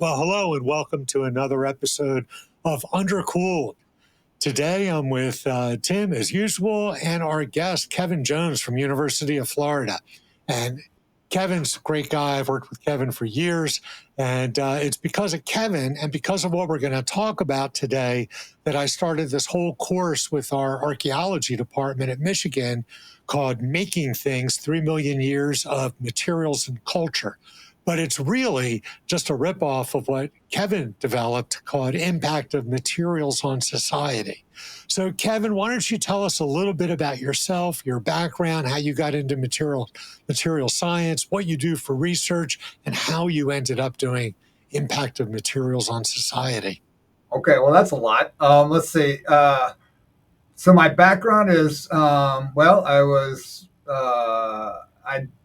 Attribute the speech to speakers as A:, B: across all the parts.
A: Well, hello and welcome to another episode of Undercooled. Today I'm with Tim as usual and our guest Kevin Jones from University of Florida. And Kevin's a great guy. I've worked with Kevin for years, and it's because of Kevin and because of what we're going to talk about today that I started this whole course with our archaeology department at Michigan called Making Things: 3 Million Years of Materials and Culture. But it's really just a ripoff of what Kevin developed called Impact of Materials on Society. So, Kevin, why don't you tell us a little bit about yourself, your background, how you got into material science, what you do for research, and how you ended up doing Impact of Materials on Society?
B: Okay, well, that's a lot. Let's see. So my background is, I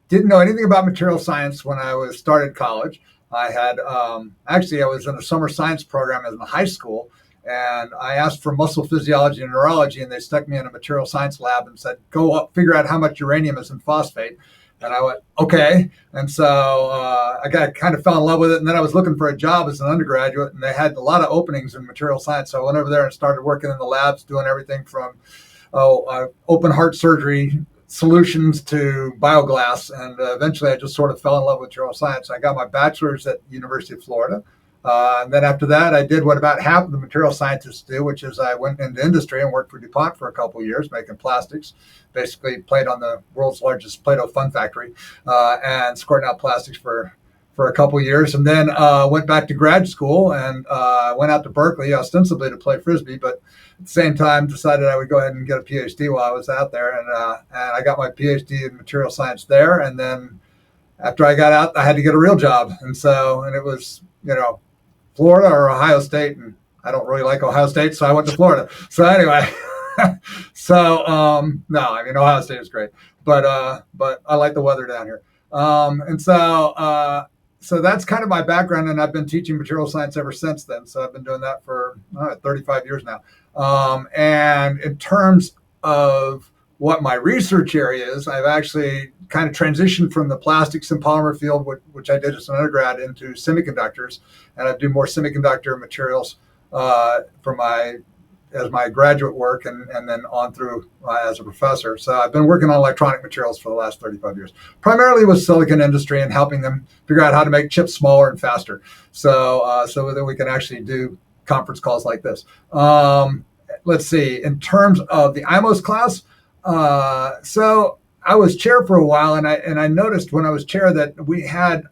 B: didn't know anything about material science when I was started college. I was in a summer science program in high school, and I asked for muscle physiology and neurology, and they stuck me in a material science lab and said, go up, figure out how much uranium is in phosphate. And I went, okay. And so kind of fell in love with it. And then I was looking for a job as an undergraduate, and they had a lot of openings in material science. So I went over there and started working in the labs, doing everything from open heart surgery solutions to bioglass. And eventually I just sort of fell in love with material science. I got my bachelor's at University of Florida. And then after that, I did what about half of the material scientists do, which is I went into industry and worked for DuPont for a couple of years making plastics. Basically played on the world's largest Play-Doh fun factory and squirting out plastics for a couple of years. And then went back to grad school and went out to Berkeley ostensibly to play Frisbee, but at the same time decided I would go ahead and get a PhD while I was out there. And I got my PhD in material science there. And then after I got out, I had to get a real job. And it was, Florida or Ohio State, and I don't really like Ohio State, so I went to Florida. So anyway, Ohio State is great, but I like the weather down here. So that's kind of my background, and I've been teaching material science ever since then. So I've been doing that for 35 years now. And in terms of what my research area is, I've actually kind of transitioned from the plastics and polymer field, which I did as an undergrad, into semiconductors, and I do more semiconductor materials as my graduate work, and then on through as a professor. So I've been working on electronic materials for the last 35 years, primarily with silicon industry and helping them figure out how to make chips smaller and faster, so that we can actually do conference calls like this. Let's see. In terms of the IMOS class, so I was chair for a while, and I noticed when I was chair that we had,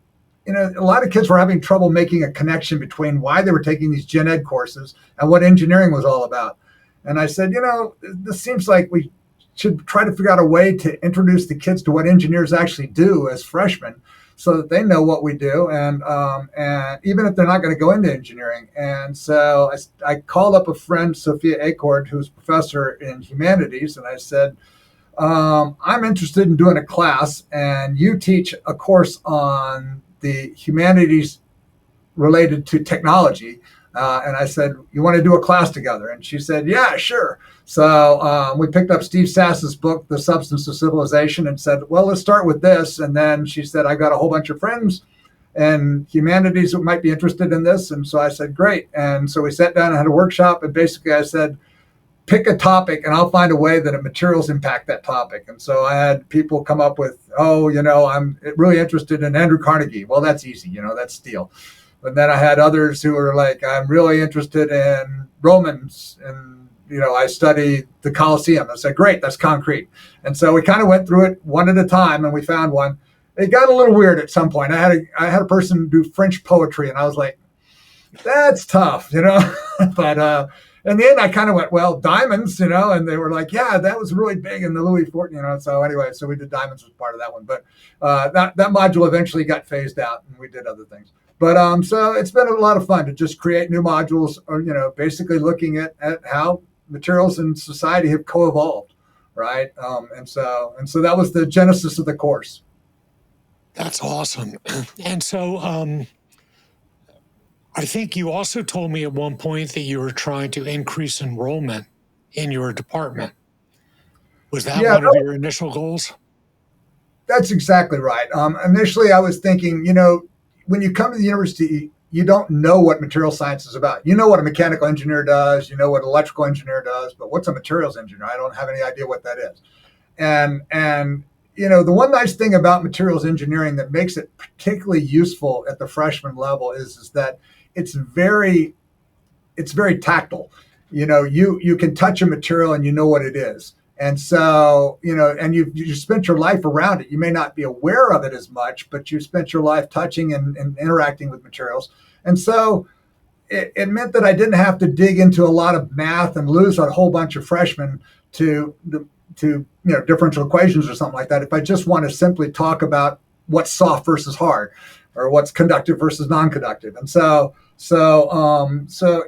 B: a lot of kids were having trouble making a connection between why they were taking these gen ed courses and what engineering was all about. And I said, this seems like we should try to figure out a way to introduce the kids to what engineers actually do as freshmen, so that they know what we do, and even if they're not going to go into engineering. And so I called up a friend, Sophia Acord, who's a professor in humanities, and I said, I'm interested in doing a class, and you teach a course on the humanities related to technology. And I said, you want to do a class together? And she said, yeah, sure. So we picked up Steve Sass's book, The Substance of Civilization, and said, well, let's start with this. And then she said, I got a whole bunch of friends and humanities that might be interested in this. And so I said, great. And so we sat down and had a workshop. And basically I said, pick a topic and I'll find a way that materials impact that topic. And so I had people come up with, I'm really interested in Andrew Carnegie. Well, that's easy, that's steel. But then I had others who were like, I'm really interested in Romans, and I study the Colosseum. I said, great, that's concrete. And so we kind of went through it one at a time, and we found one. It got a little weird at some point. I had a person do French poetry, and I was like, that's tough, but in the end, I kind of went, well, diamonds, and they were like, yeah, that was really big in the Louis XIV, So anyway, so we did diamonds as part of that one. But that module eventually got phased out, and we did other things. But so it's been a lot of fun to just create new modules, or, basically looking at how materials in society have co-evolved, right? And so that was the genesis of the course.
A: That's awesome. And so I think you also told me at one point that you were trying to increase enrollment in your department. Was that one of your initial goals?
B: That's exactly right. Initially, I was thinking, when you come to the university, you don't know what material science is about. You know what a mechanical engineer does, you know what an electrical engineer does, but what's a materials engineer? I don't have any idea what that is. And the one nice thing about materials engineering that makes it particularly useful at the freshman level is that it's very tactile. You can touch a material and you know what it is. And so, and you spent your life around it. You may not be aware of it as much, but you spent your life touching and interacting with materials. And so it meant that I didn't have to dig into a lot of math and lose a whole bunch of freshmen to differential equations or something like that. If I just want to simply talk about what's soft versus hard, or what's conductive versus non-conductive. And so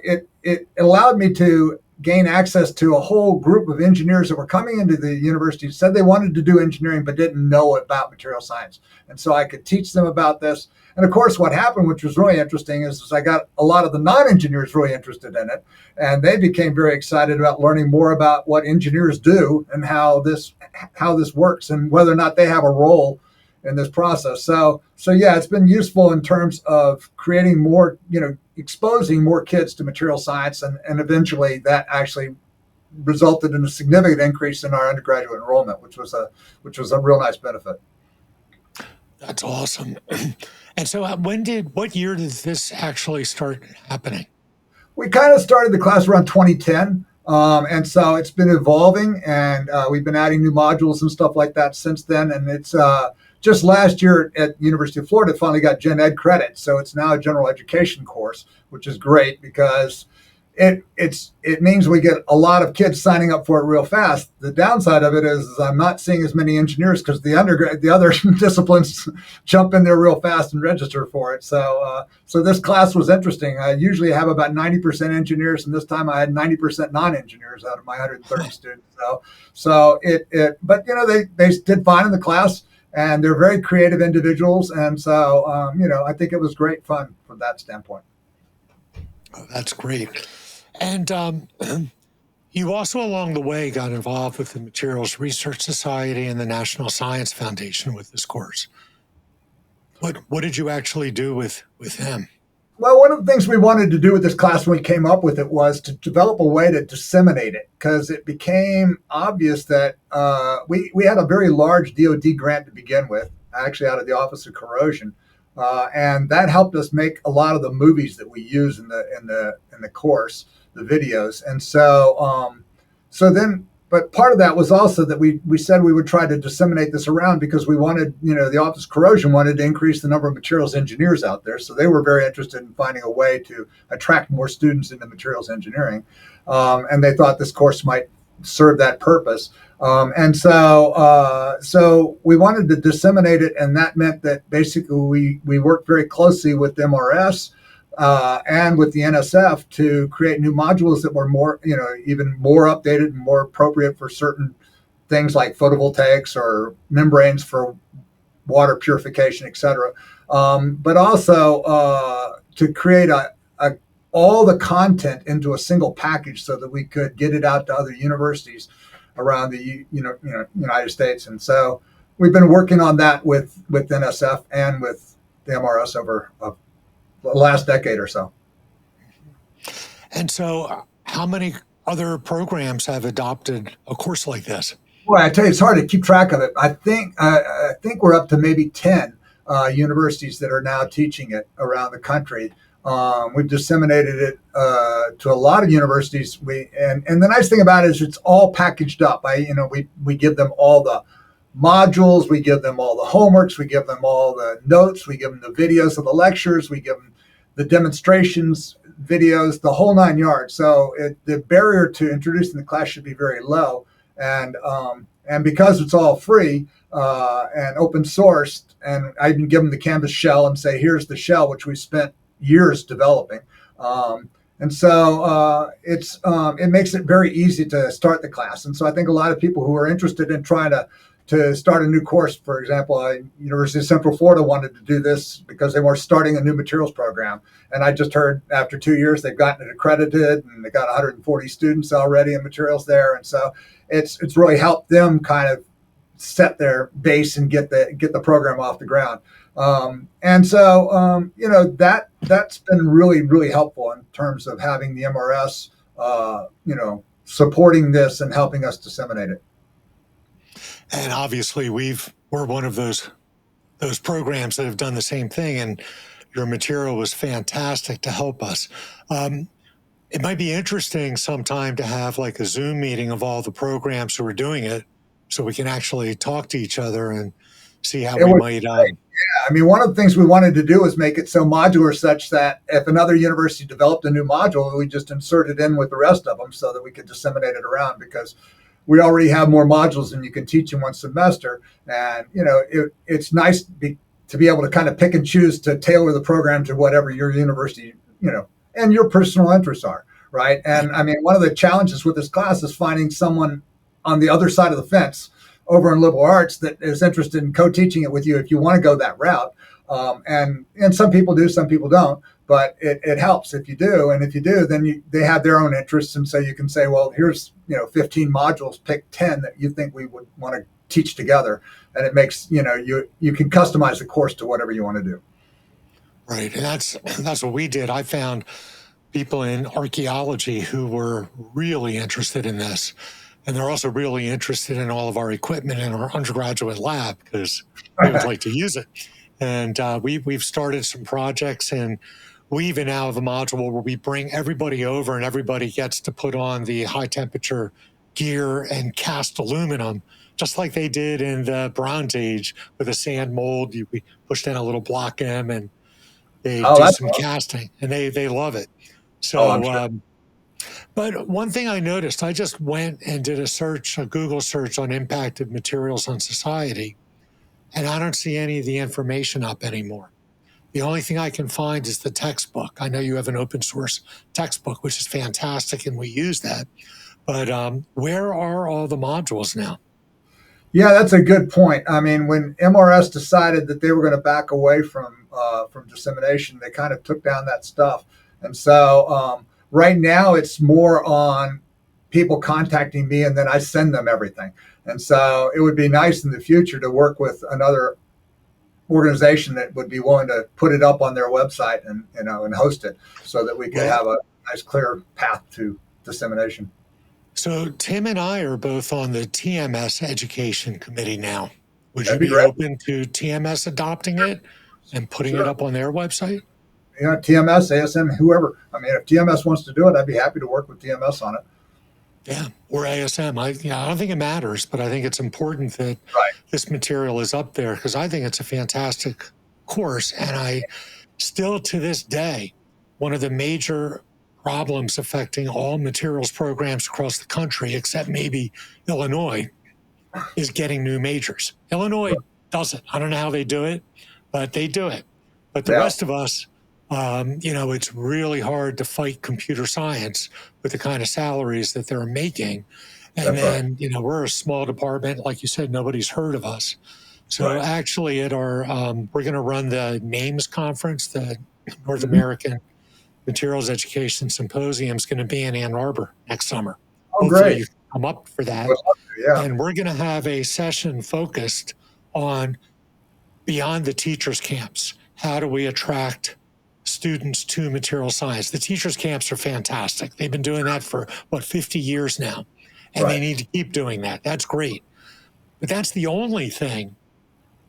B: it allowed me to gain access to a whole group of engineers that were coming into the university, said they wanted to do engineering but didn't know about material science. And so I could teach them about this. And of course, what happened, which was really interesting, is I got a lot of the non-engineers really interested in it. And they became very excited about learning more about what engineers do and how this works and whether or not they have a role in this process. So yeah, it's been useful in terms of creating more, exposing more kids to material science, and eventually that actually resulted in a significant increase in our undergraduate enrollment, which was a real nice benefit.
A: That's awesome. And so what year did this actually start happening?
B: We kind of started the class around 2010. And so it's been evolving, and we've been adding new modules and stuff like that since then. And it's just last year at University of Florida finally got Gen Ed credit. So it's now a general education course, which is great because it means we get a lot of kids signing up for it real fast. The downside of it is I'm not seeing as many engineers because the other disciplines jump in there real fast and register for it. So this class was interesting. I usually have about 90% engineers, and this time I had 90% non-engineers out of my 130 students. But they did fine in the class, and they're very creative individuals, and so I think it was great fun from that standpoint.
A: Oh, that's great. And you also, along the way, got involved with the Materials Research Society and the National Science Foundation with this course. What did you actually do with them?
B: Well, one of the things we wanted to do with this class when we came up with it was to develop a way to disseminate it, because it became obvious that we had a very large DoD grant to begin with, actually out of the Office of Corrosion. And that helped us make a lot of the movies that we use in the course, the videos. And but part of that was also that we said we would try to disseminate this around because we wanted, the Office of Corrosion wanted to increase the number of materials engineers out there. So they were very interested in finding a way to attract more students into materials engineering. And they thought this course might serve that purpose. So we wanted to disseminate it, and that meant that basically we worked very closely with MRS and with the NSF to create new modules that were more, even more updated and more appropriate for certain things like photovoltaics or membranes for water purification, et cetera. But also to create all the content into a single package so that we could get it out to other universities around the United States. And so we've been working on that with NSF and with the MRS over the last decade or so.
A: And so how many other programs have adopted a course like this?
B: Well, I tell you, it's hard to keep track of it. I think we're up to maybe 10 universities that are now teaching it around the country. We've disseminated it to a lot of universities. And the nice thing about it is it's all packaged up. We give them all the modules, we give them all the homeworks, we give them all the notes, we give them the videos of the lectures, we give them the demonstrations, videos, the whole 9 yards. So the barrier to introducing the class should be very low. And because it's all free and open sourced, and I even give them the Canvas shell and say, here's the shell, which we spent years developing. And so it makes it very easy to start the class. And so I think a lot of people who are interested in trying to start a new course, for example, University of Central Florida wanted to do this because they were starting a new materials program. And I just heard after 2 years, they've gotten it accredited and they got 140 students already in materials there. And so it's really helped them kind of set their base and get the program off the ground. And so, that's been really, really helpful in terms of having the MRS, supporting this and helping us disseminate it.
A: And obviously, we're one of those programs that have done the same thing, and your material was fantastic to help us. It might be interesting sometime to have like a Zoom meeting of all the programs who are doing it, so we can actually talk to each other and see how we might.
B: I mean, one of the things we wanted to do was make it so modular, such that if another university developed a new module, we just insert it in with the rest of them so that we could disseminate it around, because we already have more modules than you can teach in one semester. And, it's nice to be able to kind of pick and choose to tailor the program to whatever your university, and your personal interests are, right? And I mean, one of the challenges with this class is finding someone on the other side of the fence over in liberal arts that is interested in co-teaching it with you if you want to go that route. And some people do, some people don't, but it helps if you do. And if you do, then they have their own interests. And so you can say, well, here's, 15 modules, pick 10 that you think we would want to teach together. And it makes, you can customize the course to whatever you want to do.
A: Right. And that's what we did. I found people in archaeology who were really interested in this. And they're also really interested in all of our equipment in our undergraduate lab because they would like to use it. And we've started some projects, and we even now have a module where we bring everybody over and everybody gets to put on the high temperature gear and cast aluminum, just like they did in the Bronze Age with a sand mold. We pushed in a little block M and they do some casting, and they love it. So,
B: sure.
A: But one thing I noticed, I just went and did a Google search on impact of materials on society, and I don't see any of the information up anymore. The only thing I can find is the textbook. I know you have an open source textbook, which is fantastic, and we use that. But where are all the modules now?
B: Yeah, that's a good point. I mean, when MRS decided that they were going to back away from dissemination, they kind of took down that stuff. And so right now it's more on people contacting me, and then I send them everything. And so it would be nice in the future to work with another organization that would be willing to put it up on their website and host it, so that we could have a nice clear path to dissemination.
A: So Tim and I are both on the TMS Education Committee now. Would you be
B: great.
A: open to TMS adopting it and putting it up on their website?
B: Yeah, TMS, ASM, whoever. I mean, if TMS wants to do it, I'd be happy to work with TMS on it.
A: Yeah, or ASM. I don't think it matters, but I think it's important that this material is up there, because I think it's a fantastic course. And I still, to this day, one of the major problems affecting all materials programs across the country, except maybe Illinois, is getting new majors. Illinois does it. I don't know how they do it, but they do it. But the rest of us, it's really hard to fight computer science with the kind of salaries that they're making. And then, we're a small department. Like you said, nobody's heard of us. So actually at our, we're going to run the NAMES conference, the North American Materials Education Symposium, is going to be in Ann Arbor next summer. Hopefully
B: great.
A: you can come up for that.
B: Yeah.
A: And we're going to have a session focused on beyond the teachers' camps. How do we attract students to material science? The teachers' camps are fantastic. They've been doing that for, 50 years now. And they need to keep doing that. That's great. But that's the only thing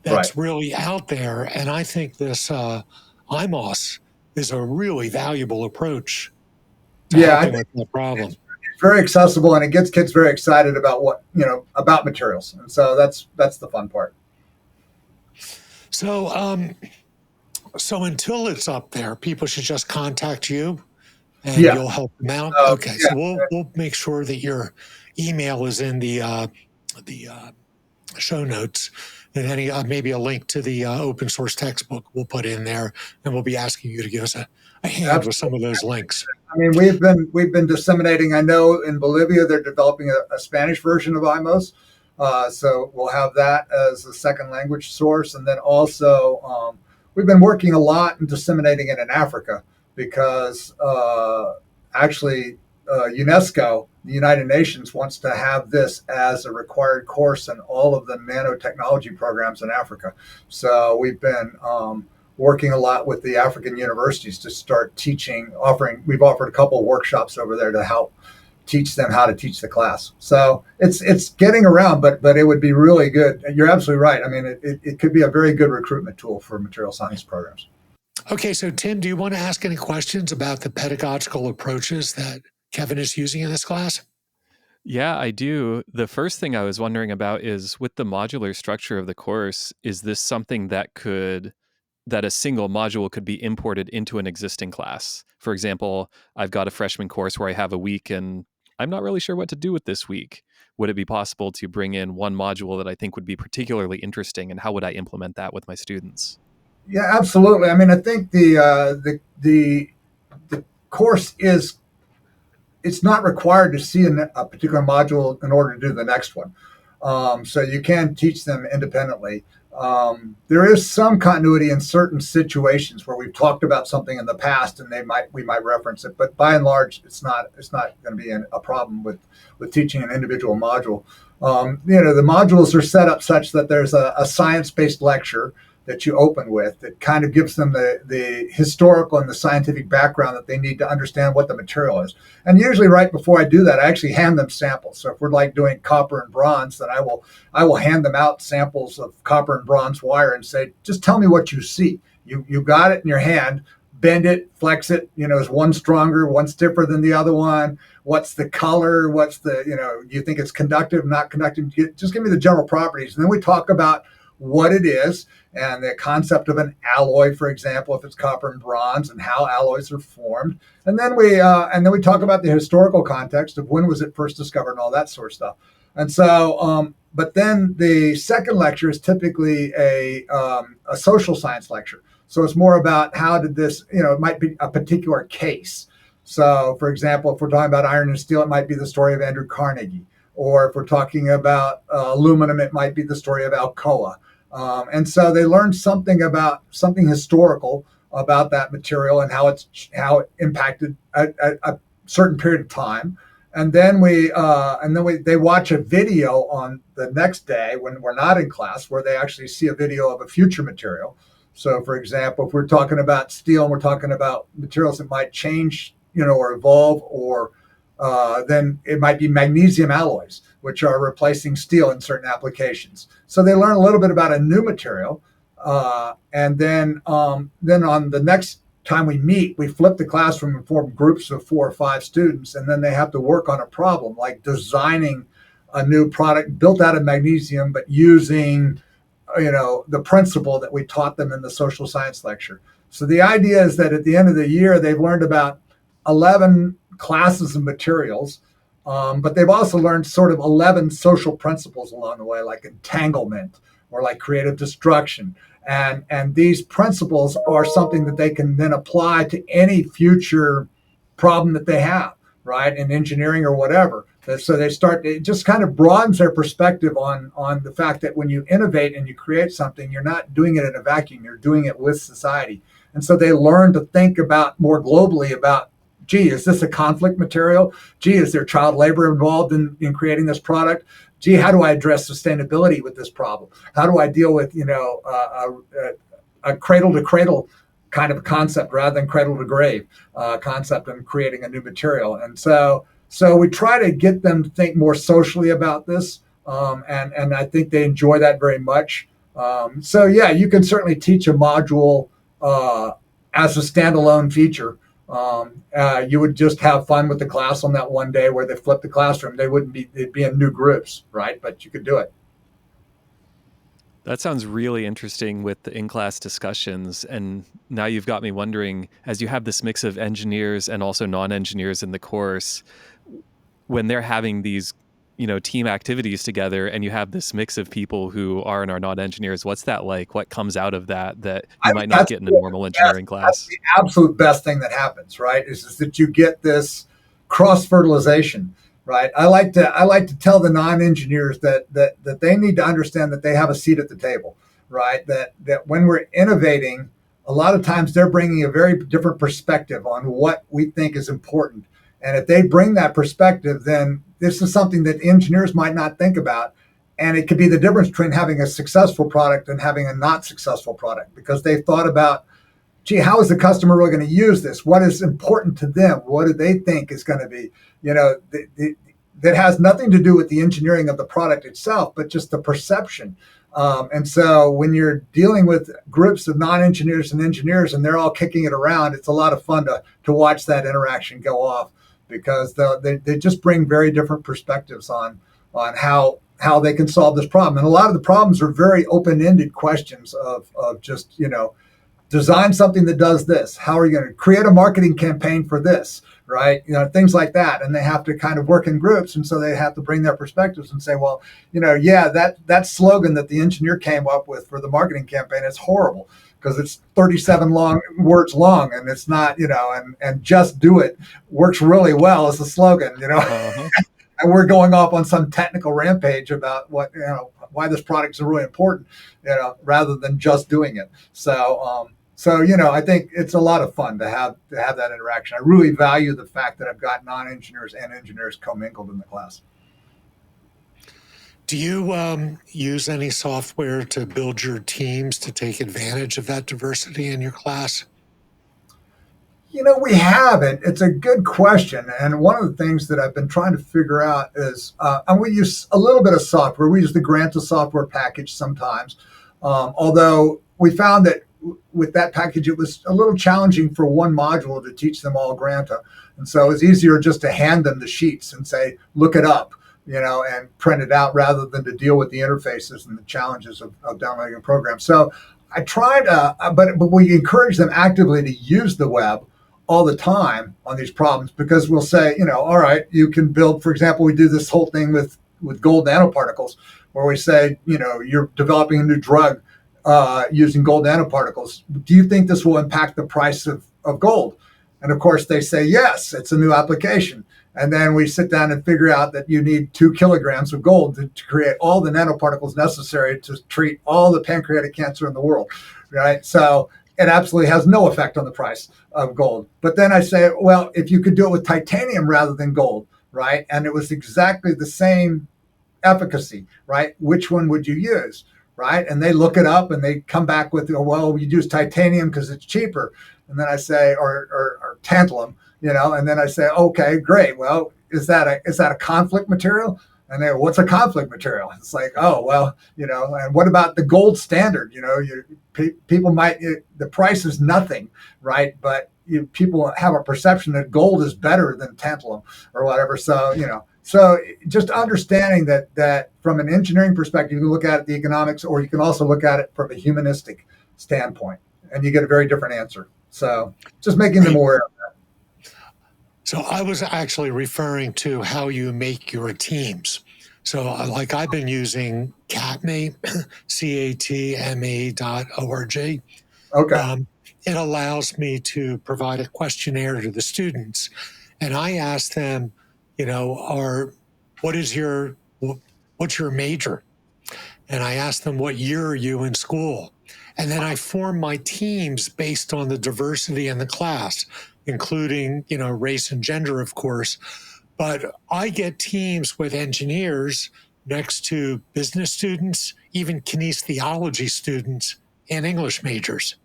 A: that's really out there. And I think this IMOS is a really valuable approach to helping with the problem.
B: It's very accessible, and it gets kids very excited about about materials. And so that's the fun part.
A: So, so until it's up there, people should just contact you, and you'll help them out. Okay, so we'll make sure that your email is in the show notes, and any maybe a link to the open source textbook we'll put in there, and we'll be asking you to give us a hand with some of those links.
B: I mean, we've been disseminating. I know in Bolivia they're developing a Spanish version of IMOS. So we'll have that as a second language source. And then also we've been working a lot and disseminating it in Africa, because actually UNESCO, the United Nations, wants to have this as a required course in all of the nanotechnology programs in Africa. So we've been working a lot with the African universities to start teaching, we've offered a couple of workshops over there to help teach them how to teach the class. So it's getting around, but it would be really good. You're absolutely right. I mean, it could be a very good recruitment tool for material science programs.
A: Okay, so Tim, do you want to ask any questions about the pedagogical approaches that Kevin is using in this class?
C: Yeah, I do. The first thing I was wondering about is with the modular structure of the course, is this something that a single module could be imported into an existing class? For example, I've got a freshman course where I have a week and I'm not really sure what to do with this week. Would it be possible to bring in one module that I think would be particularly interesting, and how would I implement that with my students?
B: Yeah, absolutely. I mean, I think the course it's not required to see a particular module in order to do the next one. So you can teach them independently. There is some continuity in certain situations where we've talked about something in the past, and we might reference it. But by and large, it's not going to be a problem with teaching an individual module. The modules are set up such that there's a science-based lecture that you open with that kind of gives them the historical and the scientific background that they need to understand what the material is. And usually right before I do that, I actually hand them samples. So if we're like doing copper and bronze, then I will hand them out samples of copper and bronze wire and say, just tell me what you see. You got it in your hand, bend it, flex it. Is one stronger, one stiffer than the other one? What's the color? What's do you think it's conductive, not conductive? Just give me the general properties. And then we talk about what it is and the concept of an alloy, for example, if it's copper and bronze, and how alloys are formed. And then we talk about the historical context of when was it first discovered and all that sort of stuff. And so, but then the second lecture is typically a social science lecture. So it's more about how did this, it might be a particular case. So, for example, if we're talking about iron and steel, it might be the story of Andrew Carnegie. Or if we're talking about aluminum, it might be the story of Alcoa. And so they learn something historical about that material and how it impacted a certain period of time. And then they watch a video on the next day when we're not in class, where they actually see a video of a future material. So, for example, if we're talking about steel and we're talking about materials that might change, or evolve, or then it might be magnesium alloys, which are replacing steel in certain applications. So they learn a little bit about a new material. And then on the next time we meet, we flip the classroom and form groups of 4 or 5 students. And then they have to work on a problem like designing a new product built out of magnesium, but using, the principle that we taught them in the social science lecture. So the idea is that at the end of the year, they've learned about 11 classes of materials, but they've also learned sort of 11 social principles along the way, like entanglement or like creative destruction. And these principles are something that they can then apply to any future problem that they have, right, in engineering or whatever. So it just kind of broadens their perspective on the fact that when you innovate and you create something, you're not doing it in a vacuum, you're doing it with society. And so they learn to think about more globally about, gee, is this a conflict material? Gee, is there child labor involved in creating this product? Gee, how do I address sustainability with this problem? How do I deal with, a cradle to cradle kind of concept rather than cradle to grave concept in creating a new material? And so we try to get them to think more socially about this. And I think they enjoy that very much. So yeah, you can certainly teach a module as a standalone feature. You would just have fun with the class on that one day where they flip the classroom. They'd be in new groups, right? But you could do it.
C: That sounds really interesting with the in-class discussions. And now you've got me wondering, as you have this mix of engineers and also non-engineers in the course, when they're having these, team activities together and you have this mix of people who are and are not engineers, what's that like? What comes out of that you might not get in a normal engineering class?
B: That's the absolute best thing that happens, right? Is that you get this cross-fertilization, right? I like to tell the non-engineers that they need to understand that they have a seat at the table, right? That when we're innovating, a lot of times they're bringing a very different perspective on what we think is important. And if they bring that perspective, then this is something that engineers might not think about. And it could be the difference between having a successful product and having a not successful product, because they've thought about, gee, how is the customer really going to use this? What is important to them? What do they think is going to be, that has nothing to do with the engineering of the product itself, but just the perception. And so when you're dealing with groups of non-engineers and engineers and they're all kicking it around, it's a lot of fun to watch that interaction go off, because they just bring very different perspectives on how they can solve this problem. And a lot of the problems are very open-ended questions of just, design something that does this. How are you going to create a marketing campaign for this? Right? Things like that. And they have to kind of work in groups. And so they have to bring their perspectives and say, well, that slogan that the engineer came up with for the marketing campaign is horrible because it's 37 words long, and it's not, and just do it works really well as a slogan,
C: Uh-huh.
B: And we're going off on some technical rampage about what, why this product is really important, rather than just doing it. So, I think it's a lot of fun to have that interaction. I really value the fact that I've got non-engineers and engineers commingled in the class.
A: Do you use any software to build your teams to take advantage of that diversity in your class?
B: We haven't. It's a good question. And one of the things that I've been trying to figure out is, and we use a little bit of software. We use the Granta software package sometimes. Although we found that with that package, it was a little challenging for one module to teach them all Granta. And so it's easier just to hand them the sheets and say, look it up, and print it out, rather than to deal with the interfaces and the challenges of downloading a program. So I tried, but we encourage them actively to use the web all the time on these problems, because we'll say, all right, you can build, for example, we do this whole thing with gold nanoparticles, where we say, you're developing a new drug using gold nanoparticles. Do you think this will impact the price of gold? And of course they say, yes, it's a new application. And then we sit down and figure out that you need 2 kilograms of gold to create all the nanoparticles necessary to treat all the pancreatic cancer in the world, right? So it absolutely has no effect on the price of gold. But then I say, well, if you could do it with titanium rather than gold, right? And it was exactly the same efficacy, right? Which one would you use, right? And they look it up and they come back with, well, we use titanium because it's cheaper. And then I say, or tantalum, and then I say, okay, great. Well, is that a conflict material? And they go, what's a conflict material? It's like, oh, well, and what about the gold standard? People might, the price is nothing, right? But people have a perception that gold is better than tantalum or whatever. So, so just understanding that from an engineering perspective, you can look at it, the economics, or you can also look at it from a humanistic standpoint, and you get a very different answer. So just making them aware of that.
A: So I was actually referring to how you make your teams. So like I've been using CATME, CATME.org.
B: Okay.
A: It allows me to provide a questionnaire to the students. And I ask them, what's your major? And I ask them, what year are you in school? And then I form my teams based on the diversity in the class, including, race and gender, of course. But I get teams with engineers next to business students, even kinesiology students, and English majors.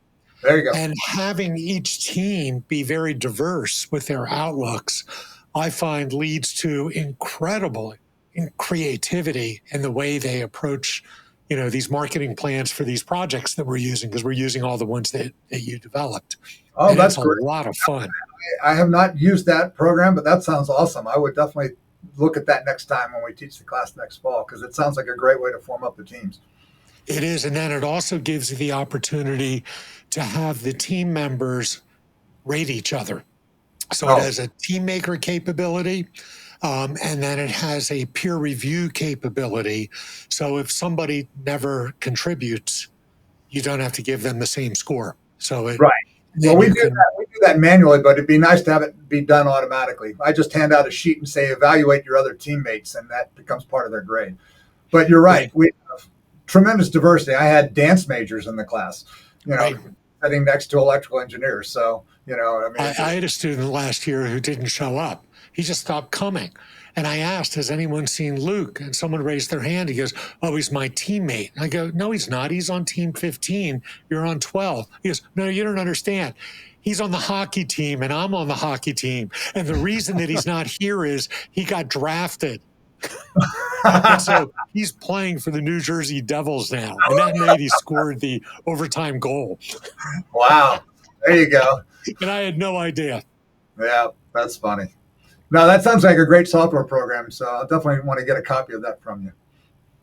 B: There you go.
A: And having each team be very diverse with their outlooks, I find leads to incredible creativity in the way they approach these marketing plans for these projects that we're using, because we're using all the ones that you developed.
B: Oh,
A: and
B: that's
A: a
B: great.
A: lot of fun.
B: I have not used that program, but that sounds awesome. I would definitely look at that next time when we teach the class next fall, because it sounds like a great way to form up the teams.
A: It is. And then it also gives you the opportunity to have the team members rate each other. So it has a team maker capability. And then it has a peer review capability. So if somebody never contributes, you don't have to give them the same score. So
B: right. Well, we do that manually, but it'd be nice to have it be done automatically. I just hand out a sheet and say, evaluate your other teammates, and that becomes part of their grade. But you're right. We have tremendous diversity. I had dance majors in the class, sitting next to electrical engineers. So,
A: I had a student last year who didn't show up He just stopped coming. And I asked, has anyone seen Luke? And someone raised their hand. He goes, oh, he's my teammate. I go, no, he's not. He's on team 15. You're on 12. He goes, no, you don't understand. He's on the hockey team and I'm on the hockey team. And the reason that he's not here is he got drafted. And so he's playing for the New Jersey Devils now. And that night he scored the overtime goal.
B: Wow. There you go.
A: And I had no idea.
B: Yeah, that's funny. No, that sounds like a great software program. So I'll definitely want to get a copy of that from you.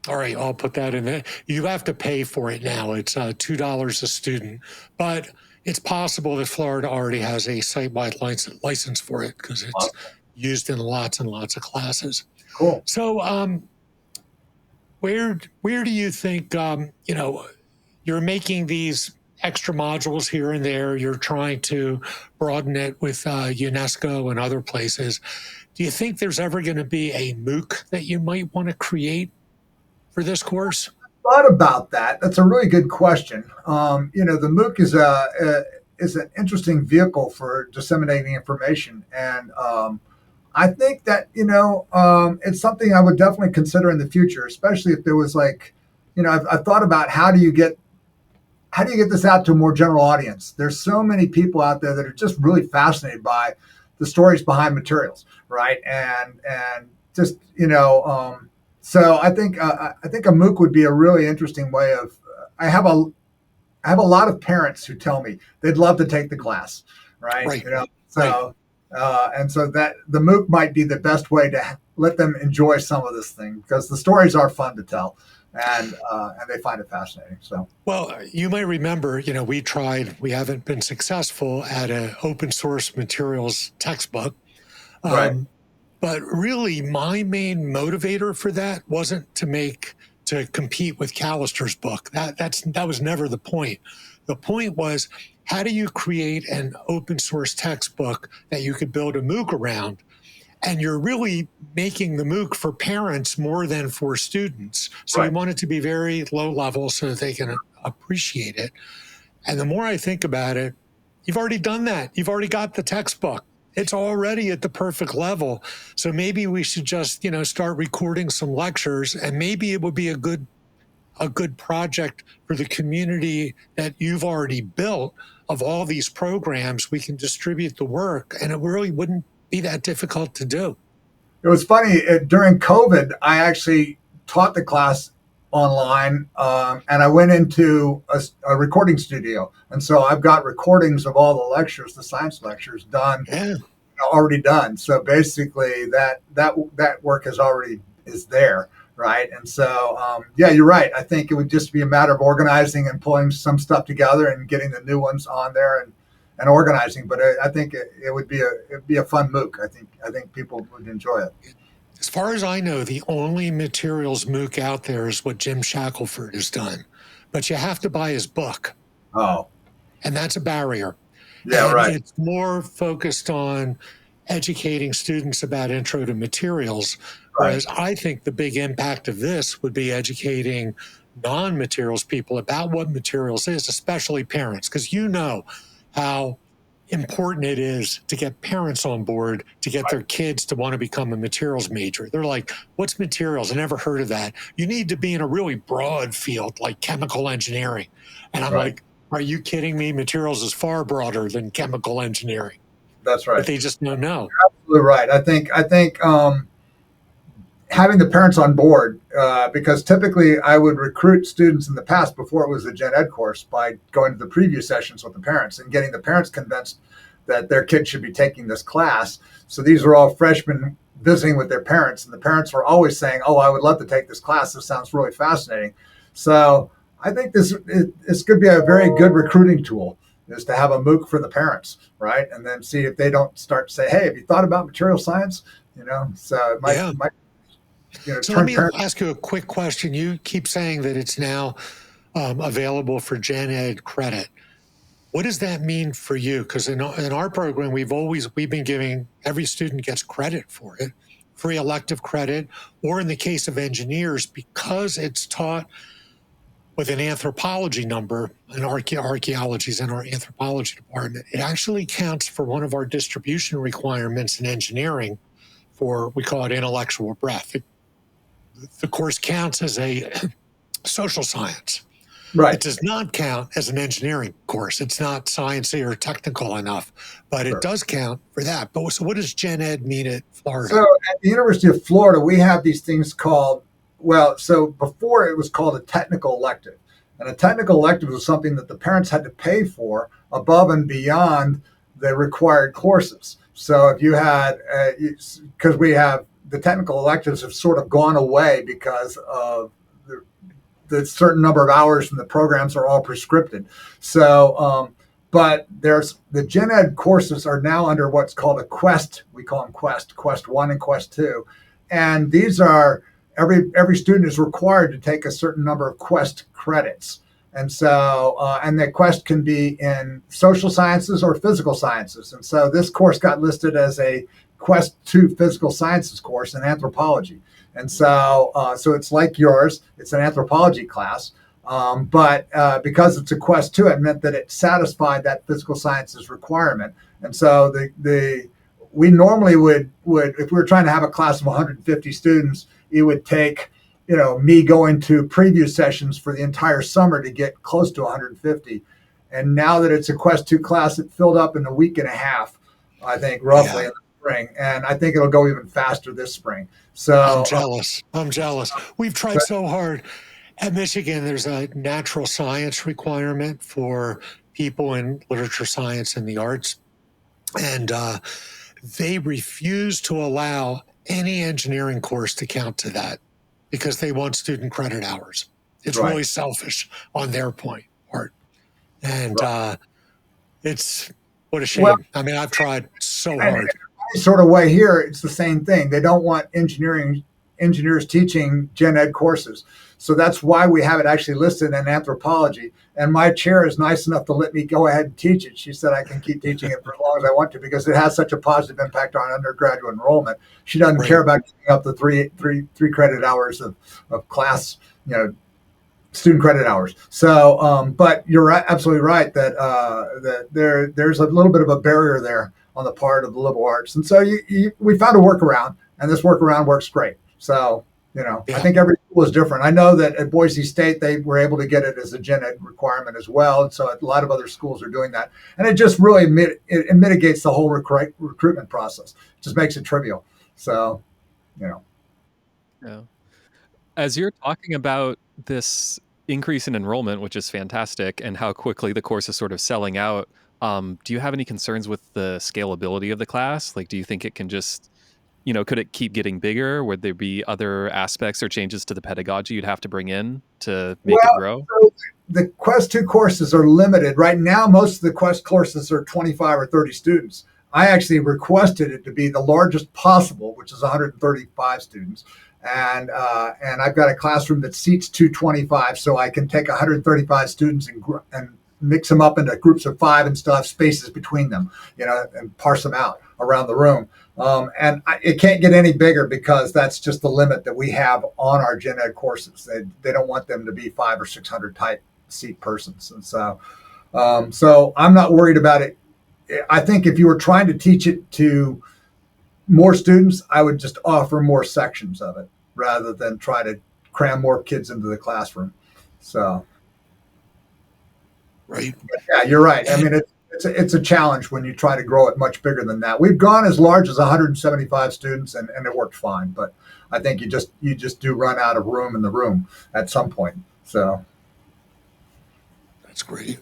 A: All right, I'll put that in there. You have to pay for it now. It's $2 a student. But it's possible that Florida already has a site-wide license for it because it's used in lots and lots of classes.
B: Cool.
A: So where do you think, you're making these extra modules here and there. You're trying to broaden it with UNESCO and other places. Do you think there's ever going to be a MOOC that you might want to create for this course?
B: Thought about that. That's a really good question. The MOOC is an interesting vehicle for disseminating information, and I think that it's something I would definitely consider in the future, especially if there was I've thought about how do you get this out to a more general audience. There's so many people out there that are just really fascinated by the stories behind materials, right? And just so I think a MOOC would be a really interesting way of. I have a lot of parents who tell me they'd love to take the class, right?
A: Right.
B: And so that the MOOC might be the best way to let them enjoy some of this thing because the stories are fun to tell, and they find it fascinating. So,
A: well, you might remember, we haven't been successful at an open source materials textbook.
B: Right.
A: But really, my main motivator for that wasn't to compete with Callister's book. That was never the point. The point was, how do you create an open source textbook that you could build a MOOC around? And you're really making the MOOC for parents more than for students. So
B: Right.
A: we want it to be very low level so that they can appreciate it. And the more I think about it, you've already done that. You've already got the textbook. It's already at the perfect level. So maybe we should just, start recording some lectures, and maybe it would be a good project for the community that you've already built of all these programs. We can distribute the work, and it really wouldn't be that difficult to do.
B: It was funny during COVID. I actually taught the class online, and I went into a recording studio, and so I've got recordings of all the lectures, the science lectures, done, already done. So basically, that work is there, right? And so, you're right. I think it would just be a matter of organizing and pulling some stuff together and getting the new ones on there and organizing. But I think it would be a fun MOOC. I think people would enjoy it.
A: As far as I know, the only materials MOOC out there is what Jim Shackelford has done. But you have to buy his book.
B: Oh.
A: And that's a barrier.
B: Yeah,
A: and
B: right.
A: It's more focused on educating students about intro to materials. Whereas I think the big impact of this would be educating non-materials people about what materials is, especially parents, because you know how important it is to get parents on board to get their kids to want to become a materials major. They're like, what's materials? I never heard of that. You need to be in a really broad field like chemical engineering. And I'm like, are you kidding me? Materials is far broader than chemical engineering.
B: That's right.
A: But they just don't know.
B: You're absolutely right. I think having the parents on board, because typically I would recruit students in the past before it was a gen ed course by going to the preview sessions with the parents and getting the parents convinced that their kid should be taking this class. So these are all freshmen visiting with their parents, and the parents were always saying, oh, I would love to take this class. This sounds really fascinating. So I think this could be a very good recruiting tool, is to have a MOOC for the parents, right? And then see if they don't start to say, hey, have you thought about material science? So it might
A: so let me ask you a quick question. You keep saying that it's now available for gen ed credit. What does that mean for you? Because in our program, we've been giving, every student gets credit for it, free elective credit, or in the case of engineers, because it's taught with an anthropology number, and archaeology is in our anthropology department, it actually counts for one of our distribution requirements in engineering. for, we call it intellectual breadth. The course counts as a social science.
B: Right.
A: It does not count as an engineering course. It's not sciencey or technical enough, but it does count for that. But so what does Gen Ed mean at Florida?
B: So at the University of Florida, we have these things called, so before it was called a technical elective. And a technical elective was something that the parents had to pay for above and beyond the required courses. So if you had, because we have, the technical electives have sort of gone away because of the certain number of hours and the programs are all prescripted. So, but there's the Gen Ed courses are now under what's called a Quest. We call them Quest 1 and Quest 2. And these are, every student is required to take a certain number of Quest credits. And so, and the Quest can be in social sciences or physical sciences. And so this course got listed as a Quest 2 physical sciences course in anthropology. And so, so it's like yours. It's an anthropology class, but because it's a Quest 2, it meant that it satisfied that physical sciences requirement. And so we normally would if we were trying to have a class of 150 students, it would take me going to preview sessions for the entire summer to get close to 150. And now that it's a Quest 2 class, it filled up in a week and a half, I think, roughly. Yeah. Spring, and I think it'll go even faster this spring. So
A: I'm jealous. We've tried so hard. At Michigan, there's a natural science requirement for people in literature, science, and the arts. And they refuse to allow any engineering course to count to that because they want student credit hours. It's really selfish on their part. And it's, what a shame. Well, I mean, I've tried so hard.
B: Sort of way here, it's the same thing. They don't want engineers teaching Gen Ed courses. So that's why we have it actually listed in anthropology. And my chair is nice enough to let me go ahead and teach it. She said I can keep teaching it for as long as I want to because it has such a positive impact on undergraduate enrollment. She doesn't care about giving up the three credit hours of class, student credit hours. So, but you're absolutely right that there's a little bit of a barrier there on the part of the liberal arts. And so we found a workaround, and this workaround works great. So, I think every school is different. I know that at Boise State, they were able to get it as a Gen Ed requirement as well. And so a lot of other schools are doing that. And it just really it mitigates the whole recruitment process. It just makes it trivial. So,
C: Yeah. As you're talking about this increase in enrollment, which is fantastic, and how quickly the course is sort of selling out, do you have any concerns with the scalability of the class? Like, do you think it can just, could it keep getting bigger? Would there be other aspects or changes to the pedagogy you'd have to bring in to make it grow?
B: So the Quest 2 courses are limited. Right now, most of the Quest courses are 25 or 30 students. I actually requested it to be the largest possible, which is 135 students. And I've got a classroom that seats 225, so I can take 135 students and mix them up into groups of 5 and still have spaces between them, and parse them out around the room. It can't get any bigger because that's just the limit that we have on our Gen Ed courses. They don't want them to be 500 or 600 type seat persons. And so I'm not worried about it. I think if you were trying to teach it to more students, I would just offer more sections of it rather than try to cram more kids into the classroom. So.
A: Right.
B: But yeah, you're right. I mean, it's a challenge when you try to grow it much bigger than that. We've gone as large as 175 students, and it worked fine. But I think you just do run out of room in the room at some point. So
A: that's great.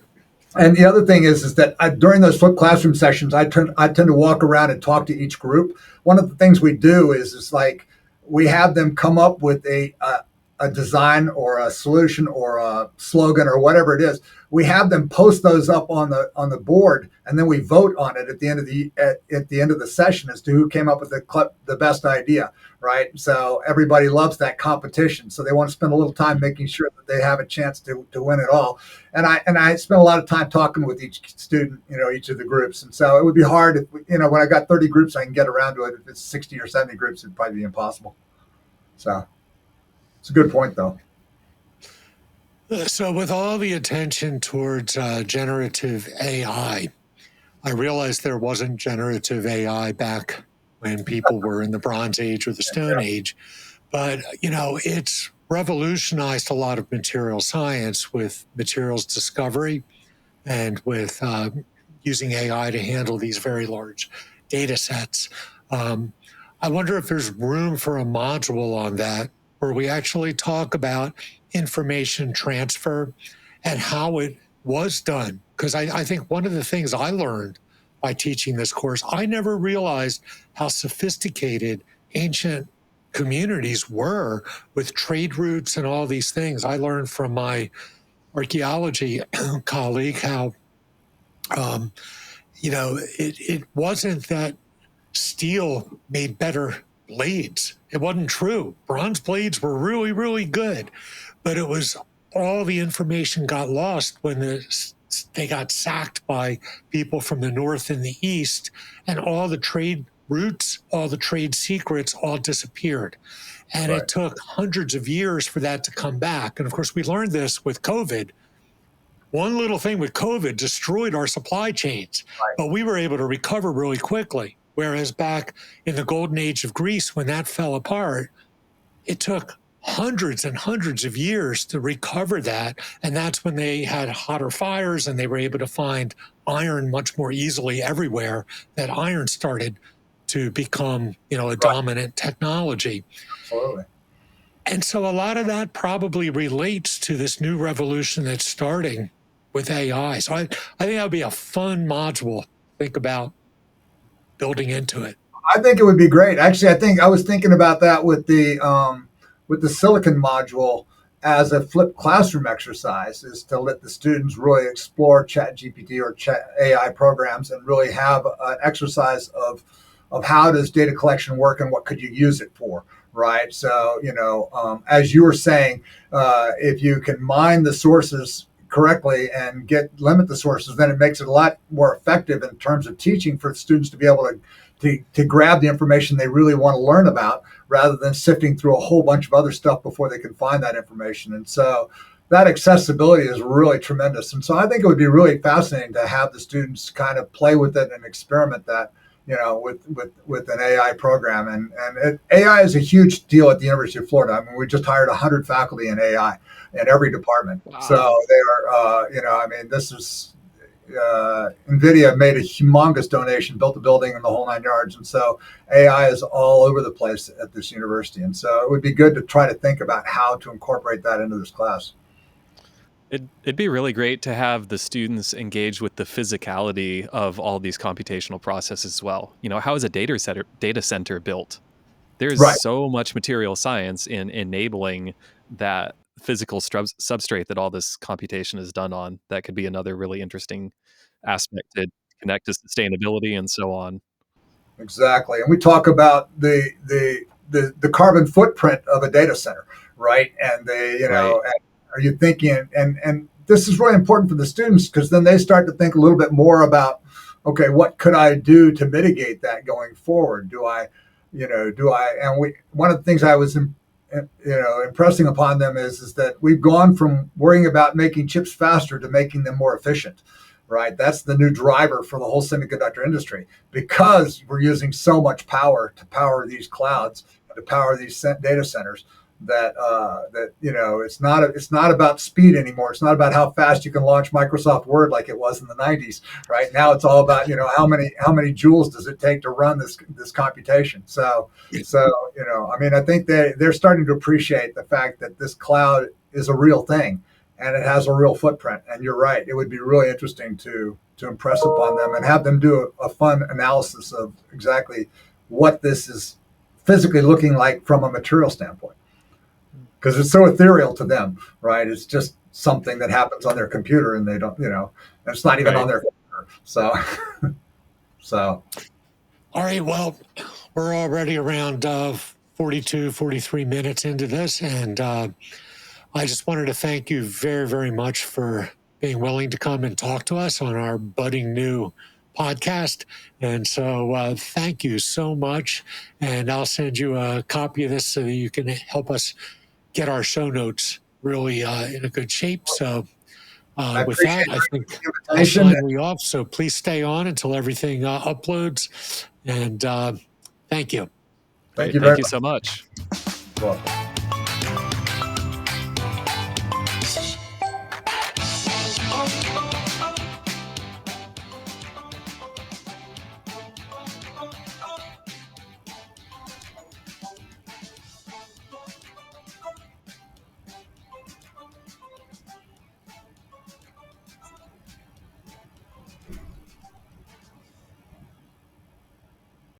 B: And the other thing is that during those flipped classroom sessions, I tend to walk around and talk to each group. One of the things we do is like we have them come up with a design or a solution or a slogan or whatever it is. We have them post those up on the board, and then we vote on it at the end of the session as to who came up with the best idea, right? So everybody loves that competition, so they want to spend a little time making sure that they have a chance to win it all. And I spent a lot of time talking with each student, each of the groups, and so it would be hard if when I got 30 groups, I can get around to it. If it's 60 or 70 groups, it'd probably be impossible. So it's a good point, though.
A: So with all the attention towards generative AI, I realized there wasn't generative AI back when people were in the Bronze Age or the Stone Age. But, it's revolutionized a lot of material science with materials discovery and with using AI to handle these very large data sets. I wonder if there's room for a module on that where we actually talk about information transfer and how it was done. Because I think one of the things I learned by teaching this course, I never realized how sophisticated ancient communities were with trade routes and all these things. I learned from my archaeology colleague how, it wasn't that steel made better blades. It wasn't true. Bronze blades were really, really good, but it was all the information got lost when they got sacked by people from the north and the east, and all the trade routes, all the trade secrets all disappeared. And
B: Right.
A: it took hundreds of years for that to come back. And of course, we learned this with COVID. One little thing with COVID destroyed our supply chains, but we were able to recover really quickly. Whereas back in the golden age of Greece, when that fell apart, it took hundreds and hundreds of years to recover that. And that's when they had hotter fires and they were able to find iron much more easily everywhere. That iron started to become, a dominant technology.
B: Absolutely.
A: And so a lot of that probably relates to this new revolution that's starting with AI. So I think that would be a fun module to think about building into it.
B: I think it would be great. Actually, I think I was thinking about that with the silicon module as a flipped classroom exercise, is to let the students really explore ChatGPT or Chat AI programs and really have an exercise of how does data collection work and what could you use it for, right? So, as you were saying, if you can mine the sources correctly and limit the sources, then it makes it a lot more effective in terms of teaching for students to be able to grab the information they really want to learn about, rather than sifting through a whole bunch of other stuff before they can find that information. And so that accessibility is really tremendous. And so I think it would be really fascinating to have the students kind of play with it and experiment that, with an AI program. And AI is a huge deal at the University of Florida. I mean, we just hired 100 faculty in AI in every department. Wow. So they are, this is, NVIDIA made a humongous donation, built a building and the whole 9 yards. And so AI is all over the place at this university. And so it would be good to try to think about how to incorporate that into this class.
C: It'd be really great to have the students engage with the physicality of all these computational processes as well. How is a data center built? There's so much material science in enabling that physical substrate that all this computation is done on. That could be another really interesting aspect to connect to sustainability and so on.
B: Exactly. And we talk about the carbon footprint of a data center, right? And are you thinking, and this is really important for the students, because then they start to think a little bit more about, okay, what could I do to mitigate that going forward? One of the things I was, impressing upon them is that we've gone from worrying about making chips faster to making them more efficient, right? That's the new driver for the whole semiconductor industry, because we're using so much power to power these clouds, to power these data centers, that it's not about speed anymore. It's not about how fast you can launch Microsoft Word like it was in the 90s. Right now, it's all about how many joules does it take to run this computation. So I think they're starting to appreciate the fact that this cloud is a real thing and it has a real footprint. And you're right; it would be really interesting to impress upon them and have them do a fun analysis of exactly what this is physically looking like from a material standpoint. Because it's so ethereal to them, right? It's just something that happens on their computer, and they don't, and it's not even on their computer. So.
A: All right. Well, we're already around 42, 43 minutes into this, and I just wanted to thank you very, very much for being willing to come and talk to us on our budding new podcast. And so thank you so much. And I'll send you a copy of this so that you can help us get our show notes really in a good shape. So with that, I think I'll sign you off. So please stay on until everything uploads. And Thank you.
B: Thank
C: Great.
B: you
C: Thank
B: very
C: you
B: much.
C: so much.
B: You're welcome.